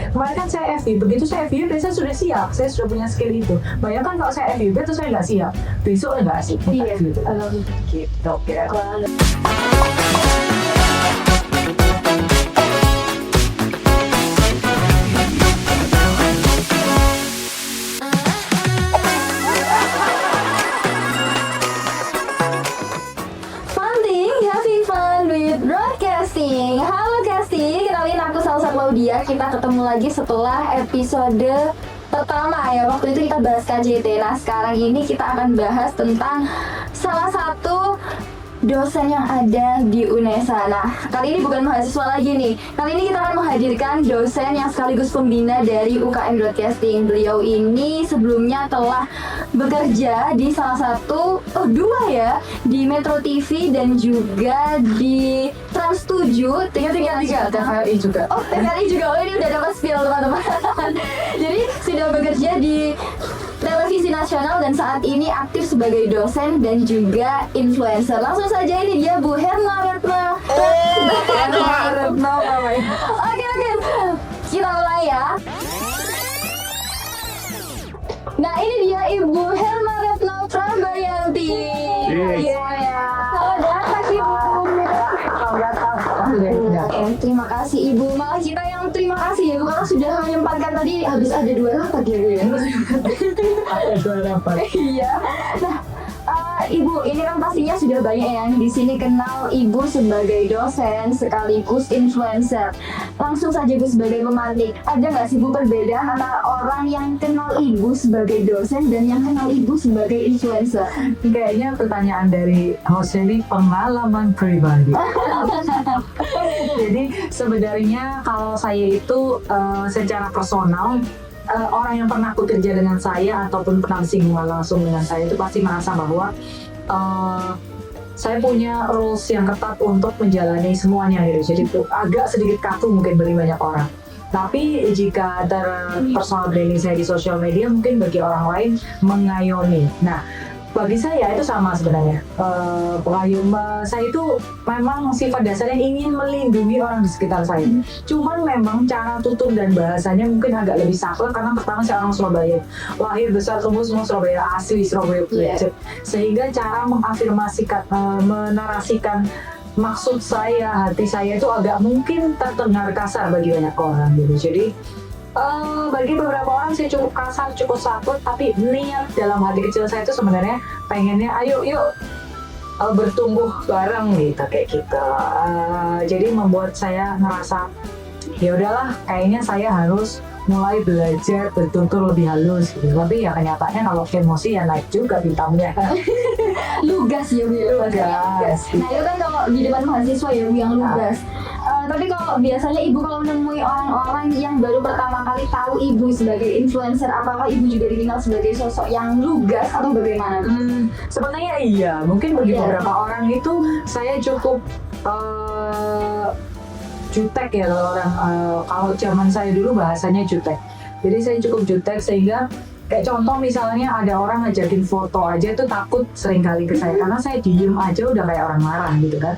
Kemarin kan saya FIB, begitu saya FIB biasanya sudah siap, saya sudah punya skill itu. Bayangkan kalau saya FIB terus saya nggak siap, besok nggak asik. Iya. Gitu. Gitu kira. Funding, having fun with broadcasting. Halo Casting, kenalin aku Salsa Claudia. Kita ketemu lagi setelah episode pertama ya. Waktu itu kita bahas KJT. Nah sekarang ini kita akan bahas tentang salah satu dosen yang ada di UNESA. Nah, kali ini bukan mahasiswa lagi nih. Kali ini kita akan menghadirkan dosen yang sekaligus pembina dari UKM Broadcasting. Beliau ini sebelumnya telah bekerja di salah satu, dua ya, di Metro TV dan juga di Trans 7. Tiga. TVRI juga. Oh, TVRI juga. Oh, ini udah dapat spill teman-teman. Jadi sudah bekerja di televisi nasional dan saat ini aktif sebagai dosen dan juga influencer. Langsung saja ini dia Bu Herna Retno. Oke, kita mulai ya. Nah ini dia Ibu Herna Retno Prabayanti. Iya. Selamat pagi Ibu. Oke, terima kasih Ibu. Malah kita yang terima kasih ya Bu, karena sudah menyempatkan tadi habis ada 2 rapat ya Bu ya. Ada 2 rapat. Iya. Nah, Ibu, ini kan pastinya sudah banyak yang di sini kenal Ibu sebagai dosen sekaligus influencer. Langsung saja Bu sebagai pemantik, ada nggak sih Bu perbedaan antara orang yang kenal Ibu sebagai dosen dan yang kenal Ibu sebagai influencer? Kayaknya pertanyaan dari host ini pengalaman pribadi. Jadi sebenarnya kalau saya itu secara personal orang yang pernah bekerja dengan saya ataupun pernah bersinggungan langsung dengan saya itu pasti merasa bahwa saya punya rules yang ketat untuk menjalani semuanya gitu. Jadi agak sedikit kaku mungkin bagi banyak orang. Tapi jika personal branding saya di sosial media mungkin bagi orang lain mengayomi. Nah, bagi saya itu sama sebenarnya. Saya itu memang sifat dasarnya ingin melindungi orang di sekitar saya. Cuman memang cara tutur dan bahasanya mungkin agak lebih saklek karena pertama saya orang Surabaya. Lahir besar tumbuh semua Surabaya asli, Surabaya belajar. Sehingga cara mengafirmasikan, menarasikan maksud saya, hati saya itu agak mungkin terdengar kasar bagi banyak orang gitu. Jadi bagi beberapa orang saya cukup kasar, cukup saklek, tapi niat dalam hati kecil saya itu sebenarnya pengennya ayo yuk bertumbuh bareng gitu kayak gitu. Jadi membuat saya ngerasa ya udahlah kayaknya saya harus mulai belajar bertutur lebih halus gitu. Tapi ya kenyataannya kalau emosi ya naik juga bintangnya. Lugas ya Bu ya. Lugas. Nah itu kan kalau di depan mahasiswa ya Bu yang lugas. Tapi kalau biasanya Ibu kalau menemui orang-orang yang baru pertama kali tahu Ibu sebagai influencer, apakah Ibu juga dikenal sebagai sosok yang lugas atau bagaimana? Sebenarnya iya, mungkin bagi beberapa orang itu saya cukup jutek ya kalau orang kalau zaman saya dulu bahasanya jutek. Jadi saya cukup jutek sehingga kayak contoh misalnya ada orang ngajakin foto aja tuh takut seringkali ke saya karena saya diem aja udah kayak orang marah gitu kan.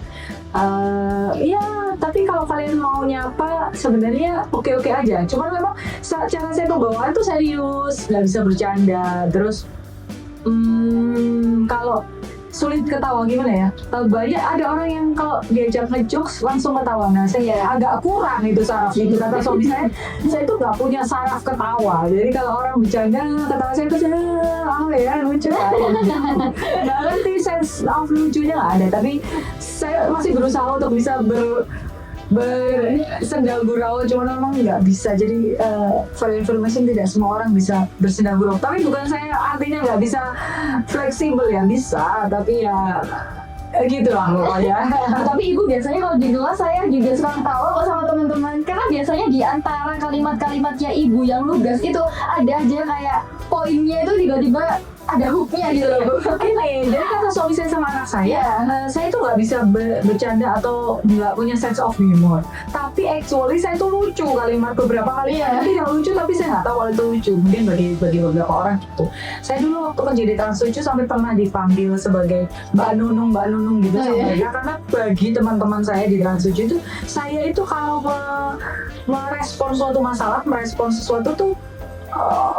Ya tapi kalau kalian mau nyapa sebenarnya oke-oke aja. Cuman memang cara saya pembawaan tuh serius, nggak bisa bercanda. Terus kalau sulit ketawa gimana ya? Banyak ada orang yang kalau diajak ngejokes langsung ketawa. Nah saya agak kurang itu saraf itu. Kata suami saya tuh nggak punya saraf ketawa. Jadi kalau orang bercanda ketawa saya tuh ya lucu. Nggak ngerti sense of lucunya nggak ada. Tapi saya masih berusaha untuk bisa bersendal gurau, cuma memang nggak bisa. Jadi for information tidak semua orang bisa bersendal gurau. Tapi bukan saya artinya nggak bisa fleksibel ya, bisa. Tapi ya gitu lah pokoknya. Tapi Ibu biasanya kalau di kelas saya juga suka ketawa kok sama teman-teman. Karena biasanya di antara kalimat-kalimatnya Ibu yang lugas itu ada aja kayak poinnya itu tiba-tiba ada hooknya gitu loh Bu. Gini, jadi kata suami saya sama anak saya itu nggak bisa bercanda atau nggak punya sense of humor. Tapi actually saya tuh lucu kalimat beberapa kali tidak lucu, tapi saya nggak tahu kalau itu lucu. Mungkin bagi beberapa orang gitu. Saya dulu waktu kerja di Trans 7 sampai pernah dipanggil sebagai Mbak Nunung gitu sama mereka, karena bagi teman-teman saya di Trans 7 itu saya itu kalau merespons suatu masalah, merespons sesuatu tuh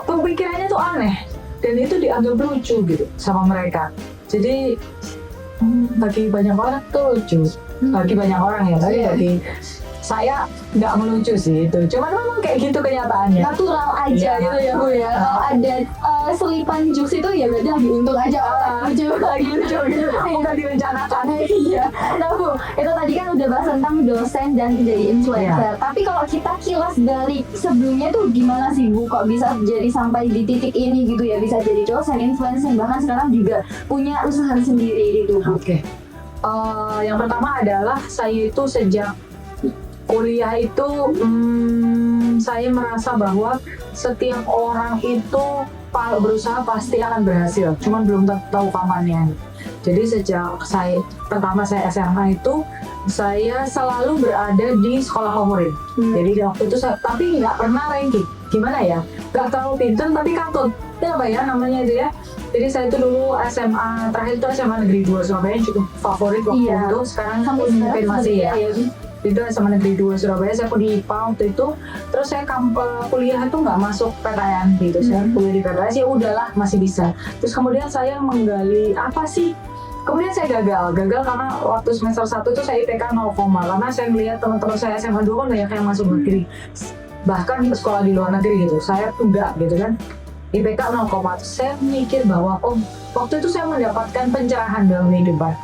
pemikirannya tuh aneh. Dan itu dianggap lucu gitu sama mereka. Jadi bagi banyak orang tuh lucu. Bagi banyak orang ya, tapi bagi saya nggak melucu sih itu. Cuman memang kayak gitu kenyataannya. Natural aja gitu ya Bu ya. Kalau ada selipan jokes itu ya berarti lagi untung aja. Lagi lucu gitu. Udah direncanakan. Iya. Nah Bu, itu tadi kan udah bahas tentang dosen dan jadi influencer. Tapi kalau kita kilas dari sebelumnya tuh gimana sih Bu? Kok bisa jadi sampai di titik ini gitu ya? Bisa jadi dosen, influencer, bahkan sekarang juga punya usaha sendiri gitu Bu. Oke. Yang pertama adalah saya itu sejak kuliah itu saya merasa bahwa setiap orang itu kalau berusaha pasti akan berhasil, cuman belum tahu kapannya. Jadi sejak pertama saya SMA itu saya selalu berada di sekolah favorit. Jadi waktu itu tapi nggak pernah ranking. Gimana ya? Nggak terlalu pintar tapi katut. Itu apa ya namanya itu ya? Jadi saya itu dulu SMA terakhir itu SMA Negeri 2 Surabaya yang cukup favorit waktu itu. Sekarang mungkin masih ya. Itu SMA Negeri 2 Surabaya, saya kuliah di IPA waktu itu. Terus saya kuliah itu nggak masuk PTN gitu. Saya kuliah di PTN ya udahlah masih bisa. Terus kemudian saya menggali apa sih. Kemudian saya gagal karena waktu semester 1 itu saya IPK 0, karena saya melihat teman-teman saya SMA 2 kan banyak yang masuk negeri, bahkan sekolah di luar negeri gitu. Saya enggak gitu kan, IPK 0. Saya mikir bahwa waktu itu saya mendapatkan pencerahan dalam kehidupan.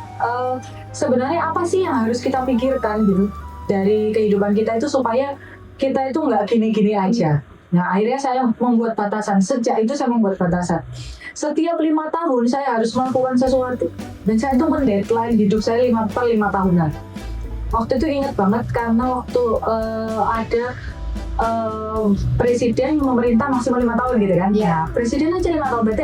Sebenarnya apa sih yang harus kita pikirkan gitu dari kehidupan kita itu supaya kita itu nggak gini-gini aja. Nah akhirnya saya membuat batasan. Sejak itu saya membuat batasan. Setiap 5 tahun saya harus melakukan sesuatu. Dan saya itu mendeadline hidup saya 5 tahunan. Waktu itu ingat banget karena waktu ada presiden memerintah maksimal 5 tahun gitu kan. Ya, presiden aja 5 tahun berarti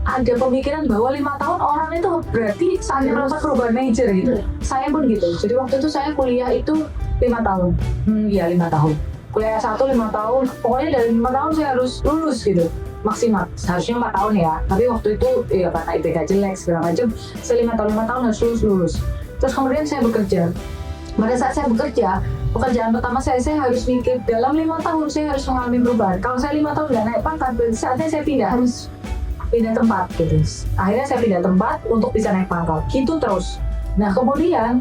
ada pemikiran bahwa 5 tahun orang itu berarti saatnya melakukan perubahan major gitu. Saya pun gitu. Jadi waktu itu saya kuliah itu 5 tahun. 5 tahun. Kuliah S1 5 tahun. Pokoknya dari 5 tahun saya harus lulus gitu. Maksimal. Seharusnya 4 tahun ya. Tapi waktu itu ya karena IPK jelek segala macam, saya 5 tahun harus lulus. Terus kemudian saya bekerja. Pada saat saya bekerja, pekerjaan pertama saya harus mikir dalam 5 tahun saya harus mengalami perubahan. Kalau saya 5 tahun nggak naik pangkat, berarti saatnya saya harus pindah tempat gitu. Akhirnya saya pindah tempat untuk bisa naik pangkat. Gitu terus. Nah kemudian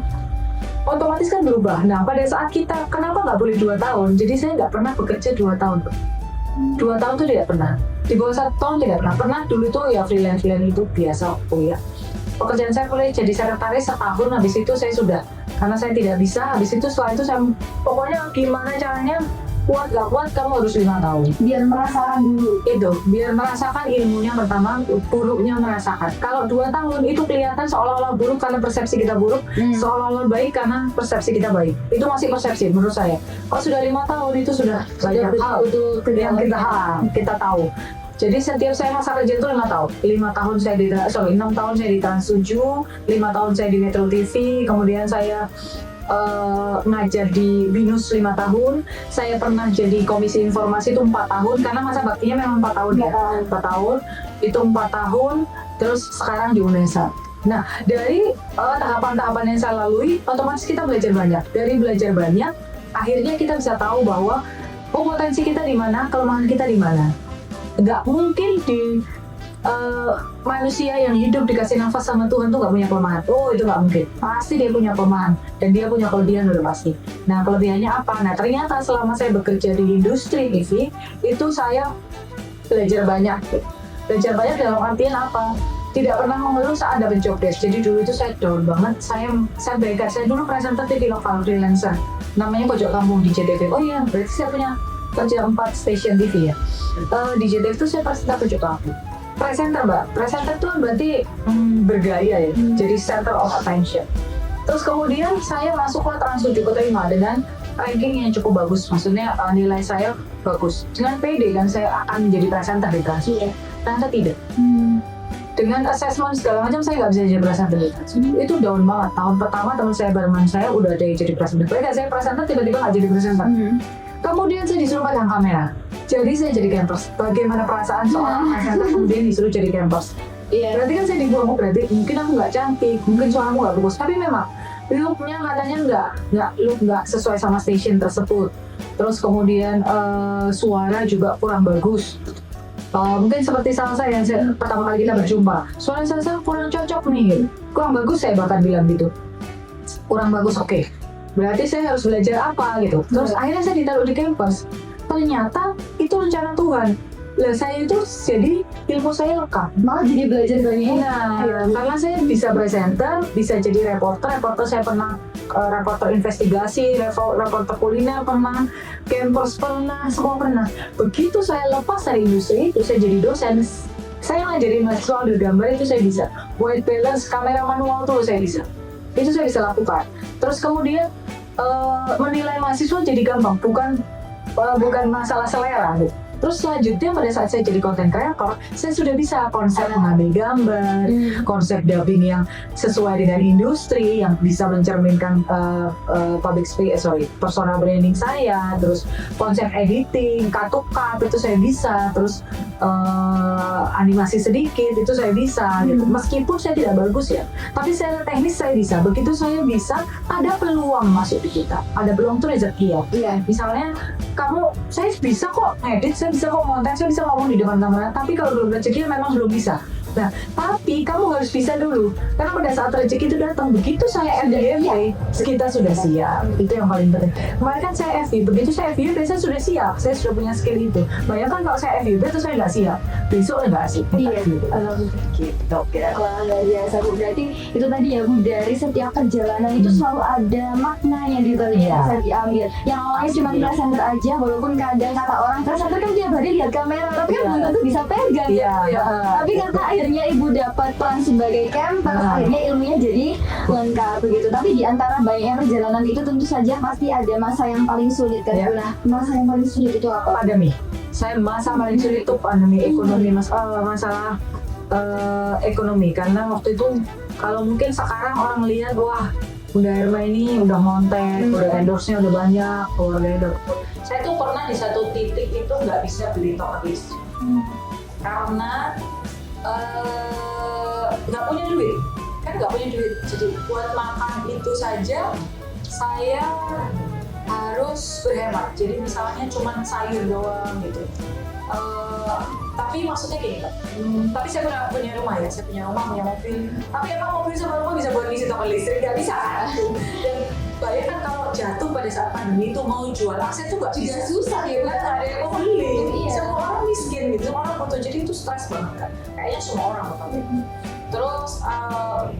otomatis kan berubah. Nah pada saat kita kenapa nggak boleh 2 tahun? Jadi saya nggak pernah bekerja 2 tahun. 2 tahun tuh tidak pernah. Di bawah 1 tahun tidak pernah. Pernah dulu itu ya freelance itu biasa ya. Pekerjaan saya boleh jadi sekretaris setahun, habis itu saya sudah karena saya tidak bisa. Habis itu setelah itu saya pokoknya gimana caranya kuat gak kuat kamu harus 5 tahun biar merasakan dulu itu, biar merasakan ilmunya pertama, buruknya merasakan. Kalau 2 tahun itu kelihatan seolah-olah buruk karena persepsi kita buruk, seolah-olah baik karena persepsi kita baik. Itu masih persepsi menurut saya. Kalau sudah 5 tahun itu sudah banyak hal yang kita tahu. Jadi setiap saya masa kerja itu 5 tahun. 6 tahun saya di Trans 7, 5 tahun saya di Metro TV, kemudian saya ngajar di BINUS 5 tahun. Saya pernah jadi komisi informasi itu 4 tahun karena masa baktinya memang 4 tahun ya. 4 tahun, itu 4 tahun, terus sekarang di UNESA. Nah, dari tahapan-tahapan yang saya lalui, otomatis kita belajar banyak. Dari belajar banyak, akhirnya kita bisa tahu bahwa potensi kita di mana, kelemahan kita di mana. Nggak mungkin di manusia yang hidup dikasih nafas sama Tuhan tuh nggak punya kelemahan. Itu nggak mungkin. Pasti dia punya kelemahan dan dia punya kelebihan udah pasti. Nah kelebihannya apa? Nah ternyata selama saya bekerja di industri TV itu saya belajar banyak. Belajar banyak dalam artian apa? Tidak pernah mengeluh saat ada job desk. Jadi dulu itu saya down banget. Saya bengkak. Saya dulu presenter TV lokal freelancer. Namanya Pojok Kampung di JTV. Oh iya, berarti saya punya kerja 4 stasiun TV ya. Di JTV itu saya presenter Pojok Kampung. Presenter mbak, presenter itu berarti bergaya ya, jadi center of attention. Terus kemudian saya masuk ke Trans 7 keterima dengan ranking yang cukup bagus, maksudnya nilai saya bagus. Dengan pede kan saya akan menjadi presenter di Trans. Ternyata tidak. Dengan assessment segala macam saya nggak bisa jadi presenter di Trans. Itu down banget. Tahun pertama teman saya bareng saya udah ada yang jadi presenter. Baik saya presenter tiba-tiba nggak jadi presenter. Kemudian saya disuruh pegang kamera. Jadi saya jadi campers. Bagaimana perasaan seorang presenter kemudian disuruh jadi campers? Berarti kan saya dibuang, berarti mungkin aku nggak cantik, mungkin suaraku nggak bagus. Tapi memang looknya katanya nggak sesuai sama station tersebut. Terus kemudian suara juga kurang bagus. Mungkin seperti Salsa yang pertama kali kita berjumpa, suara Salsa kurang cocok nih, kurang bagus, saya bahkan bilang gitu. Kurang bagus, oke. Berarti saya harus belajar apa gitu. Terus akhirnya saya ditaruh di campus. Ternyata itu rencana Tuhan. Lah saya itu jadi ilmu saya lengkap. Malah jadi belajar banyak. Nah, karena saya bisa presenter, bisa jadi reporter saya pernah reporter investigasi, reporter kuliner pernah, campers pernah, semua pernah. Begitu saya lepas dari industri itu, saya jadi dosen. Saya ngajarin mahasiswa ambil gambar itu saya bisa. White balance, kamera manual tuh saya bisa. Itu saya bisa lakukan. Terus kemudian menilai mahasiswa jadi gampang, bukan masalah selera gitu. Terus selanjutnya pada saat saya jadi content creator, saya sudah bisa konsep mengambil gambar, konsep dubbing yang sesuai dengan industri, yang bisa mencerminkan persona branding saya, terus konsep editing, cut to cut itu saya bisa, terus animasi sedikit itu saya bisa gitu. Meskipun saya tidak bagus ya, tapi secara teknis saya bisa. Begitu saya bisa, ada peluang masuk di kita, ada peluang tuh rezeki ya. Misalnya saya bisa kok ngedit, saya bisa kok konten, saya bisa ngomong di depan kamera, tapi kalau belum rezeki memang belum bisa. Nah, tapi kamu harus bisa dulu, karena pada saat rezeki itu datang, begitu saya FYP, kita sudah siap. Itu yang paling penting. Kemarin kan saya FYP, begitu saya FYP, saya sudah siap, saya sudah punya skill itu. Bayangkan kalau saya FYP terus saya nggak siap, besok nggak asik. Gitu. Wah, luar biasa Bu. Berarti itu tadi ya Bu, dari setiap perjalanan itu selalu ada maknanya di balik yang bisa diambil. Yang awalnya cuma presenter aja, walaupun kadang kata orang presenter kan tiap hari lihat kamera, tapi kan belum tentu bisa pegang Tapi karena akhirnya Ibu dapat peran sebagai camper, akhirnya ilmunya jadi lengkap begitu. Tapi di antara banyaknya perjalanan itu tentu saja pasti ada masa yang paling sulit kan Bu. Nah, masa yang paling sulit itu apa? Pandemi. Saya masa paling sulit itu pandemi, ekonomi, masalah ekonomi. Karena waktu itu kalau mungkin sekarang orang lihat wah Bunda Herma ini udah konten, udah endorse-nya udah banyak, keluarganya udah. Saya tuh pernah di satu titik itu nggak bisa beli token listrik karena nggak punya duit, jadi buat makan itu saja saya harus berhemat. Jadi misalnya cuma sayur doang gitu. Tapi maksudnya gini Kak, tapi saya punya rumah ya, saya punya rumah, punya mobil. Tapi emang mobil sama rumah bisa buat ngisi token listrik? Nggak bisa kan? Dan bayangkan kalau jatuh pada saat pandemi itu mau jual aset tuh nggak bisa, susah ya, kan nggak ada yang mau beli. Semua orang miskin gitu, semua orang butuh, jadi itu stres banget kan. Kayaknya semua orang bakal gitu. Terus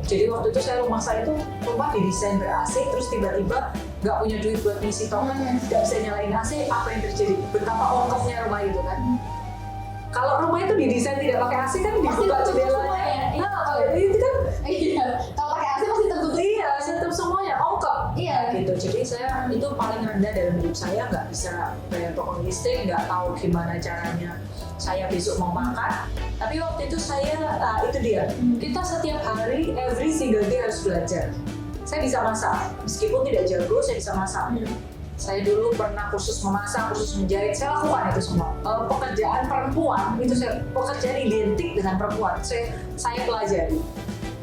jadi waktu itu rumah saya itu rumah didesain ber-AC, terus tiba-tiba nggak punya duit buat ngisi token, nggak bisa nyalain AC, apa yang terjadi? Betapa ongkosnya rumah itu kan. Kalau rumah itu didesain tidak pakai AC kan dibuka jendelanya. Nah, itu kan kalau pakai AC pasti tertutup. Iya, tetap semuanya ongkos. Iya. Gitu. Jadi saya itu paling rendah dalam hidup saya, nggak bisa bayar token listrik, nggak tahu gimana caranya saya besok mau makan. Tapi waktu itu saya, itu dia. Kita setiap hari, every single day harus belajar. Saya bisa masak, meskipun tidak jago, saya bisa masak. Saya dulu pernah kursus memasak, kursus menjahit, saya lakukan itu semua. Pekerjaan perempuan, pekerjaan identik dengan perempuan, saya pelajari.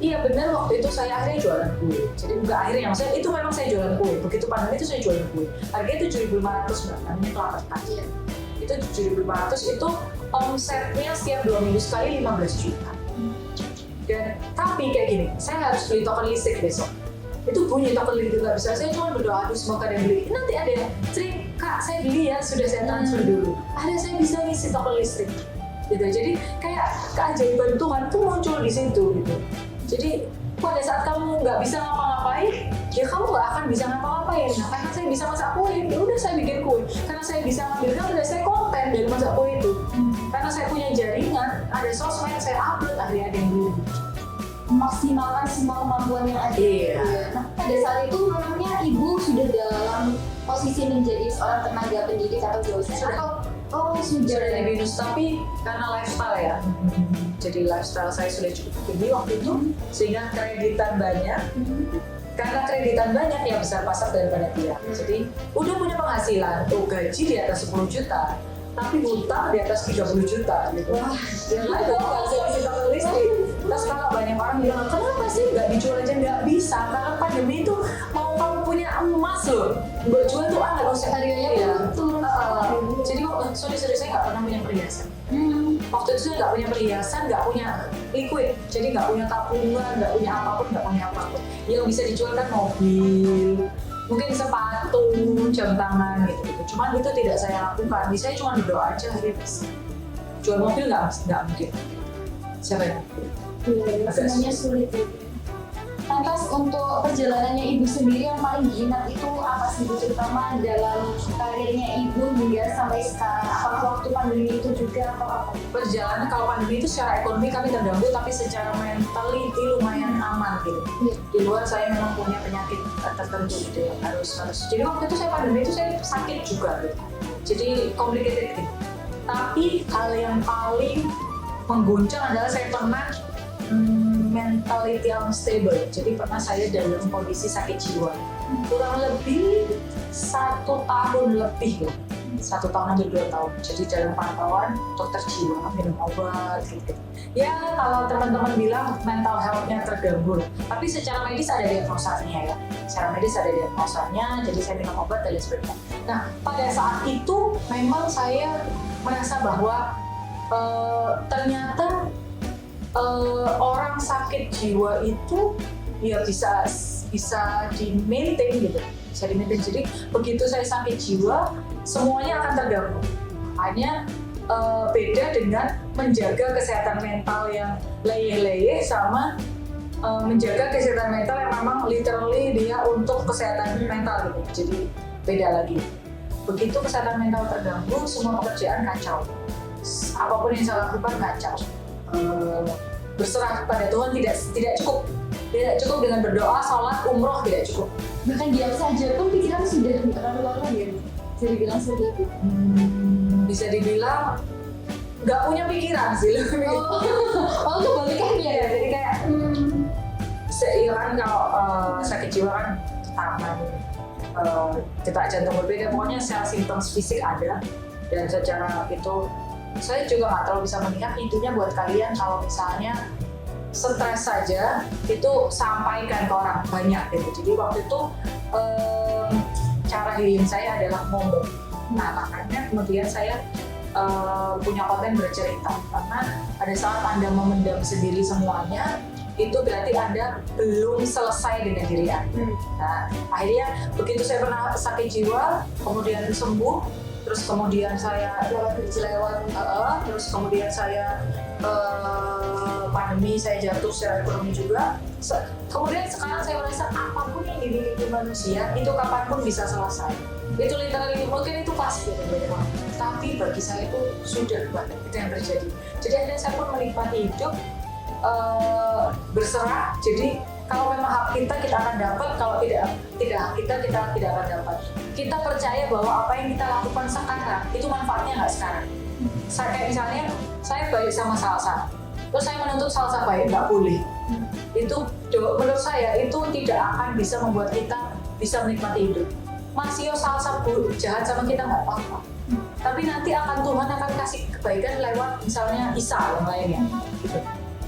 Iya benar, waktu itu saya akhirnya jualan kue. Jadi bukan akhirnya, maksudnya itu memang saya jualan kue. Begitu pandemi itu saya jualan kue. Harganya itu 7.500 Mbak, namanya Kelapa Kacil. Itu 7.500, itu omsetnya setiap 2 minggu sekali 15 juta. Dan tapi kayak gini, saya harus beli token listrik besok. Itu bunyi token listrik nggak bisa, saya cuma berdoa aduh semoga ada yang beli. Nanti ada yang sering, Kak saya beli ya, sudah saya transfer dulu. Ada saya bisa ngisi token listrik. Gitu. Jadi kayak keajaiban Tuhan tuh muncul di situ gitu. Jadi pada saat kamu nggak bisa ngapa-ngapain, ya kamu nggak akan bisa ngapa-ngapain. Nah, karena saya bisa masak kue, ya udah saya bikin kue. Karena saya bisa ngambil gambar, saya konten dari masak kue itu. Karena saya punya jaringan, ada sosmed, saya upload, akhirnya ada yang beli. Maksimalkan semua kemampuan yang ada. Iya. Nah, pada saat itu memangnya Ibu sudah dalam posisi menjadi seorang tenaga pendidik atau dosen? Sudah. Oh Sudah sudah. di BINUS, tapi karena lifestyle ya. Jadi lifestyle saya sudah cukup tinggi waktu itu, sehingga kreditan banyak. Karena kreditan banyak ya besar pasar daripada dia. Jadi udah punya penghasilan, tuh gaji di atas 10 juta, tapi hutang di atas 30 juta gitu. Wah, Yang ada kita listrik. Terus kalau banyak orang bilang, kenapa sih nggak dijual aja? Nggak bisa, karena pandemi itu mau kamu punya emas loh, buat jual tuh nggak usah. harganya Iya. turun. Jadi sorry saya nggak pernah punya perhiasan. Waktu itu saya nggak punya perhiasan, nggak punya liquid, jadi nggak punya tabungan, nggak punya apapun, nggak punya apapun. Yang bisa dijual kan mobil, mungkin sepatu, jam tangan gitu. Cuman itu tidak saya lakukan. Saya cuma berdoa aja hari ini. Jual mobil nggak mungkin. Siapa yang? Iya, semuanya sulit ya. Lantas untuk perjalanannya ibu sendiri yang paling jinak itu apa sih Bu, terutama dalam karirnya ibu hingga sampai sekarang? Apakah waktu pandemi itu juga atau apa? Perjalanan kalau pandemi itu secara ekonomi kami terganggu, tapi secara mentality lumayan aman gitu. Iya. Di luar saya memang punya penyakit tertentu gitu ya, harus. Jadi waktu itu saya pandemi itu saya sakit juga gitu. Jadi complicated gitu. Tapi hal yang paling mengguncang adalah saya pernah mentality unstable. Jadi pernah saya dalam kondisi sakit jiwa. Kurang lebih 1 tahun lebih lah. 1 tahun hampir 2 tahun. Jadi dalam pantauan dokter jiwa, minum obat gitu. Ya kalau teman-teman bilang mental health-nya terganggu, tapi secara medis ada diagnosanya ya. Secara medis ada diagnosanya, jadi saya minum obat dan lain sebagainya. Nah pada saat itu memang saya merasa bahwa ternyata orang sakit jiwa itu ya bisa di maintain gitu, bisa di maintain. Jadi begitu saya sakit jiwa semuanya akan terganggu. Hanya beda dengan menjaga kesehatan mental yang leyeh-leyeh sama menjaga kesehatan mental yang memang literally dia untuk kesehatan mental gitu. Jadi beda lagi. Begitu kesehatan mental terganggu, semua pekerjaan kacau. Apapun yang saya lakukan kacau. Berserah kepada Tuhan tidak cukup dengan berdoa, sholat, umroh tidak cukup. Bahkan diam saja pun pikiran sudah terlalu lama ya, bisa dibilang seperti itu. Bisa dibilang nggak punya pikiran sih lebih. Oh kebalikannya ya. Jadi kayak ya kan kalau sakit jiwa kan tangan, detak jantung berbeda, pokoknya secara simptoms fisik ada. Dan secara itu saya juga nggak terlalu bisa melihat. Intinya buat kalian kalau misalnya stres saja itu sampaikan ke orang banyak gitu. Jadi waktu itu cara healing saya adalah ngomong. Nah makanya kemudian saya punya konten bercerita, karena pada saat Anda memendam sendiri semuanya itu berarti Anda belum selesai dengan diri Anda. Nah akhirnya begitu saya pernah sakit jiwa kemudian sembuh, terus kemudian saya terus kemudian saya pandemi, saya jatuh secara ekonomi juga. Kemudian sekarang saya merasa apapun yang dimiliki manusia itu kapanpun bisa selesai. Itu literally mungkin itu pasti banyak orang. Tapi bagi saya itu sudah banyak itu yang terjadi. Jadi akhirnya saya pun menikmati hidup, berserah. Jadi kalau memang hak kita akan dapat, kalau tidak hak kita tidak akan dapat. Kita percaya bahwa apa yang kita lakukan sekarang itu manfaatnya nggak sekarang. Kayak misalnya saya baik sama salsa, terus saya menuntut salsa baik, nggak boleh. Itu menurut saya itu tidak akan bisa membuat kita bisa menikmati hidup. Masih salsa jahat sama kita nggak apa-apa, tapi nanti Tuhan akan kasih kebaikan lewat misalnya Isa yang lainnya, gitu.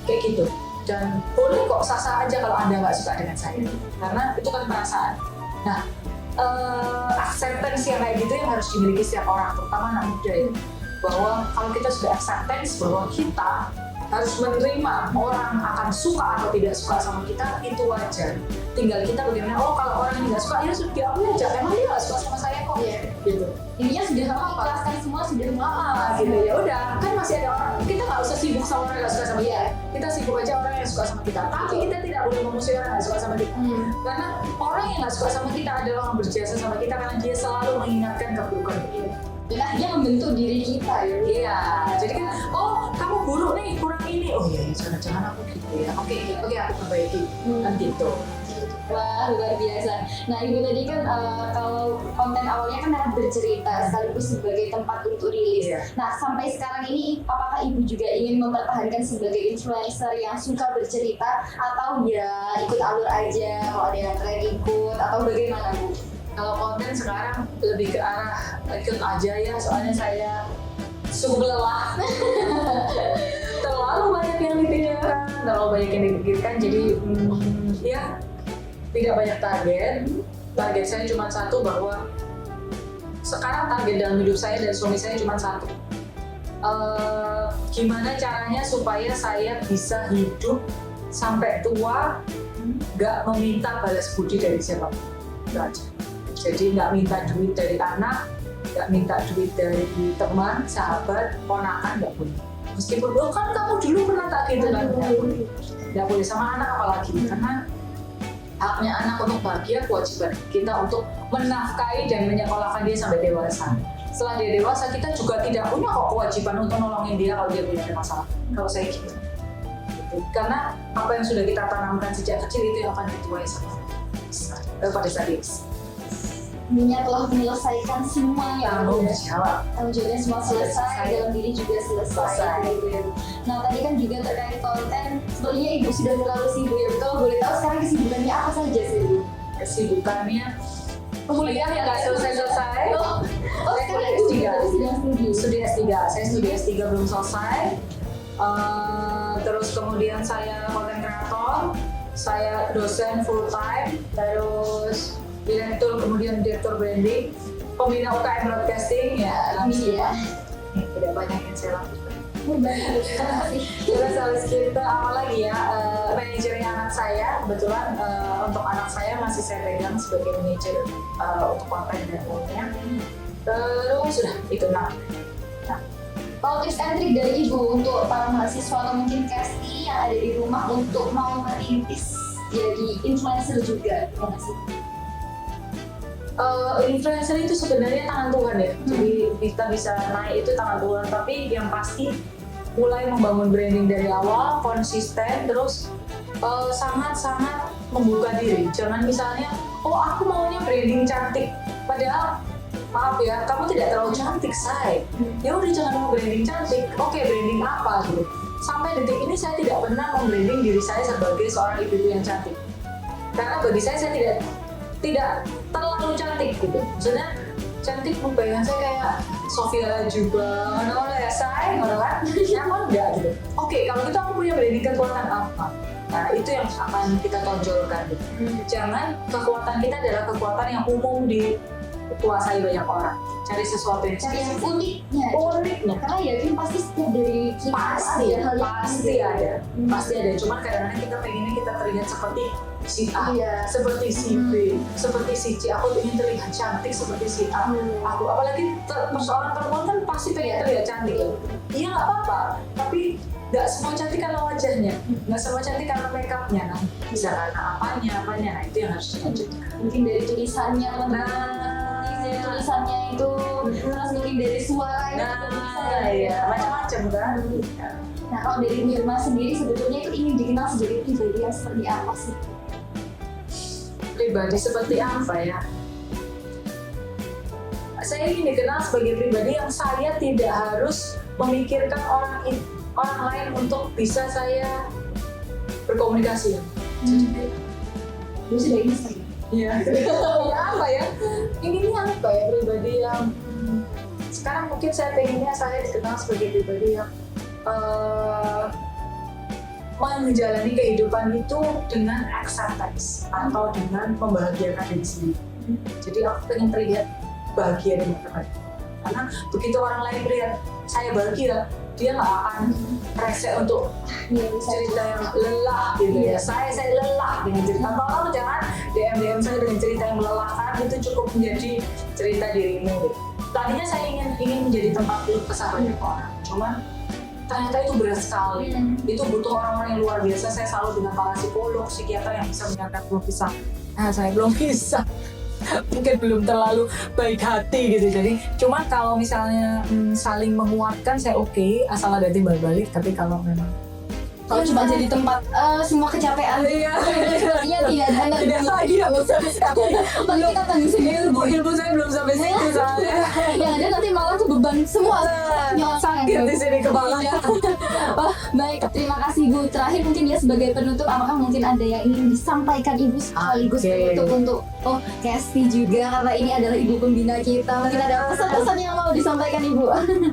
Kayak gitu. Dan boleh kok sah-sah aja kalau Anda nggak suka dengan saya, karena itu kan perasaan. Nah, acceptance yang kayak gitu yang harus dimiliki setiap orang, terutama anak muda ya. Bahwa kalau kita sudah acceptance bahwa kita harus menerima orang akan suka atau tidak suka sama kita, itu wajar. Tinggal kita bagaimana, kalau orang yang nggak suka, ya sudah diakui aja, emang dia nggak suka sama saya kok. Iya. Gitu. Intinya sudah mengikhlaskan semua, sudah Gitu ya udah, kan masih ada orang, kita nggak usah sibuk sama orang yang nggak suka sama kita. Kita sibuk aja orang yang suka sama kita, tapi kita tidak boleh memusuhi orang yang nggak suka sama kita. Karena orang yang nggak suka sama kita adalah orang berjasa sama kita, karena dia selalu mengingatkan keburukan kita. Dan akhirnya membentuk diri kita ya. Iya, jadi kan, kamu buruk nih, kurang ini. Oh iya, jangan-jangan aku gitu ya. Oke, aku perbaiki. Kan gitu. Wah, luar biasa. Nah, Ibu tadi kan kalau konten awalnya kan memang bercerita sekaligus sebagai tempat untuk rilis. Iya. Nah, sampai sekarang ini apakah Ibu juga ingin mempertahankan sebagai influencer yang suka bercerita atau ya ikut alur aja kalau ada yang tren ikut atau bagaimana, Bu? Kalau konten sekarang lebih ke arah ikut aja ya, soalnya saya sungguh lelah. Terlalu banyak yang dipikirkan, jadi ya tidak banyak target. Target saya cuma satu, bahwa sekarang target dalam hidup saya dan suami saya cuma satu. Gimana caranya supaya saya bisa hidup sampai tua nggak meminta balas budi dari siapapun. Itu aja. Jadi nggak minta duit dari anak, nggak minta duit dari teman, sahabat, ponakan, nggak boleh. Meskipun kan kamu dulu pernah tak gitu kan, nggak boleh sama anak apalagi, karena haknya anak untuk bahagia, kewajiban kita untuk menafkahi dan menyekolahkan dia sampai dewasa. Setelah dia dewasa, kita juga tidak punya kok kewajiban untuk nolongin dia kalau dia punya masalah. Kalau saya gitu. Karena apa yang sudah kita tanamkan sejak kecil itu yang akan dituai pada saat ini. Minyak telah menyelesaikan semuanya. Tanggung jawab. Tanggung jawabnya semua selesai, dalam diri juga selesai. Gitu. Nah, tadi kan juga terkait konten, sebenarnya Ibu sudah terlalu sibuk ya. Kalau boleh tahu sekarang kesibukannya apa saja sih, Ibu? Kesibukannya kuliah yang nggak selesai-selesai. Sekarang Ibu juga sedang studi. Studi S3, saya studi S3 belum selesai. Terus kemudian saya content creator, saya dosen full time, terus direktur, kemudian direktur branding, pembina UKM broadcasting, ya Iya. tidak banyak yang saya lakukan. Baik. Terus habis kita apa lagi ya, manajernya anak saya, kebetulan untuk anak saya masih saya pegang sebagai manajer untuk konten dan lainnya. Terus sudah itu Kalau tips and trick dari Ibu untuk para mahasiswa atau mungkin Kesti yang ada di rumah untuk mau merintis jadi influencer juga, gimana sih? Influencer itu sebenarnya tangan Tuhan ya, jadi kita bisa naik itu tangan Tuhan, tapi yang pasti mulai membangun branding dari awal, konsisten, terus sangat-sangat membuka diri. Jangan misalnya, oh aku maunya branding cantik, padahal maaf ya, kamu tidak terlalu cantik, say. Ya udah jangan mau branding cantik. Oke, branding apa gitu. Sampai detik ini saya tidak pernah membranding diri saya sebagai seorang ibu yang cantik. Karena bagi saya tidak terlalu cantik gitu. Maksudnya cantik membayangkan saya kayak Sofia Lajuba, ngono ya say, ngono kan? Nyaman enggak gitu. Oke, kalau gitu aku punya branding kekuatan apa? Nah, itu yang akan kita tonjolkan gitu. Jangan kekuatan kita adalah kekuatan yang umum dikuasai banyak orang. Cari sesuatu yang Cari yang uniknya. uniknya. Karena yakin pasti setiap dari kita Pasti ada hal yang pasti unik. ada. Pasti ada. Cuman kadang-kadang kita pengennya kita terlihat seperti si A, Iya. seperti si B, seperti si C. Aku ingin terlihat cantik seperti si A. Aku apalagi seorang perempuan kan pasti pengen terlihat cantik. Iya nggak apa-apa, tapi nggak semua cantik karena wajahnya, nggak semua cantik karena makeupnya. Nah, bisa karena apanya. Nah itu yang harus dilanjutkan. Mungkin dari tulisannya, Nah, tulisannya itu, terus mungkin dari suara itu juga bisa ya. iya, macam-macam kan. Nah, kalau dari Mirma sendiri sebetulnya itu ingin dikenal sebagai pribadi yang seperti apa sih? Pribadi seperti apa ya? Saya ingin dikenal sebagai pribadi yang saya tidak harus memikirkan orang lain untuk bisa saya berkomunikasi. Jadi, Lu sudah ini sering. ya apa ya? Inginnya apa ya? Pribadi yang sekarang mungkin saya pengennya saya dikenal sebagai pribadi yang menjalani kehidupan itu dengan acceptance atau dengan membahagiakan diri sendiri. Jadi aku pengen terlihat bahagia dengan teman. Karena begitu orang lain melihat saya bahagia, dia nggak akan rese untuk cerita yang lelah gitu ya. Saya lelah dengan cerita. Tolong jangan DM saya dengan cerita yang melelahkan, itu cukup menjadi cerita dirimu. Tadinya saya ingin menjadi tempat keluh kesah banyak orang, cuman ternyata itu berat sekali. Itu butuh orang-orang yang luar biasa. Saya selalu dengan para psikolog, psikiater yang bisa mendengarkan keluh kesah. Nah, saya belum bisa. Mungkin belum terlalu baik hati gitu. Jadi cuma kalau misalnya saling menguatkan saya oke, asal ada timbal balik. Tapi kalau memang Kalau cuma jadi tempat semua kecapean. Iya. Sebenarnya tidak ada Tidak lagi nggak usah Bagi kita tanggung sendiri. ilmu saya belum sampai situ soalnya. Yang ada nanti malah tuh beban semua. Sakit di sini kepala. Oh, baik, terima kasih Bu. Terakhir mungkin ya sebagai penutup, apakah mungkin ada yang ingin disampaikan Ibu sekaligus Oke. penutup untuk Kesti juga karena ini adalah ibu pembina kita. Mungkin ada pesan-pesan yang mau disampaikan Ibu.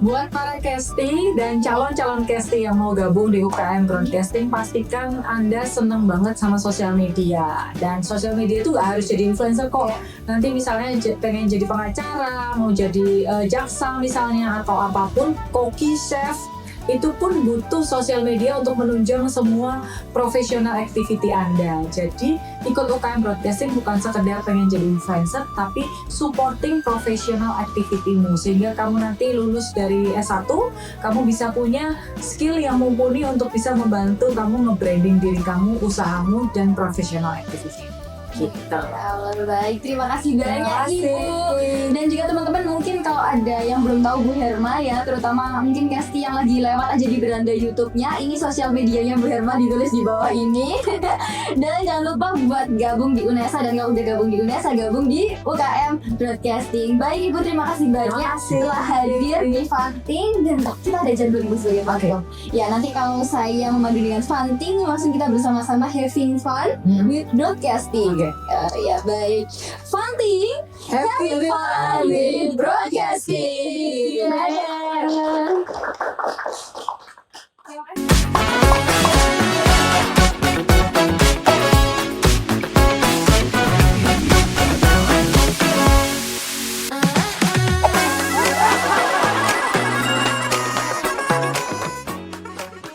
Buat para casting dan calon-calon casting yang mau gabung di UKM Broadcasting, pastikan Anda seneng banget sama sosial media. Dan sosial media itu gak harus jadi influencer kok. Nanti misalnya pengen jadi pengacara, mau jadi jaksa misalnya, atau apapun, koki, chef, itu pun butuh sosial media untuk menunjang semua professional activity Anda. Jadi ikut UKM Broadcasting bukan sekedar pengen jadi influencer, tapi supporting professional activity-mu, sehingga kamu nanti lulus dari S1, kamu bisa punya skill yang mumpuni untuk bisa membantu kamu nge-branding diri kamu, usahamu, dan professional activity. Gitu. Allah, baik, terima kasih banyak Terima kasih. Ibu. Dan juga teman-teman mungkin kalau ada yang belum tahu Bu Herma ya, terutama mungkin Kesti yang lagi lewat aja di beranda YouTube-nya, ini sosial medianya Bu Herma ditulis di bawah ini. Dan jangan lupa buat gabung di UNESA, dan kalau udah gabung di UNESA, gabung di UKM Broadcasting. Baik Ibu, terima kasih banyak kasih. telah hadir di Fanting, dan kita ada jadwal Ibu sebagai platform. Ya, nanti kalau saya memandu dengan Fanting, langsung kita bersama-sama having fun with Broadcasting. Oke. Ya baik, Fanting, Happy fun with Broadcasting. Dadah.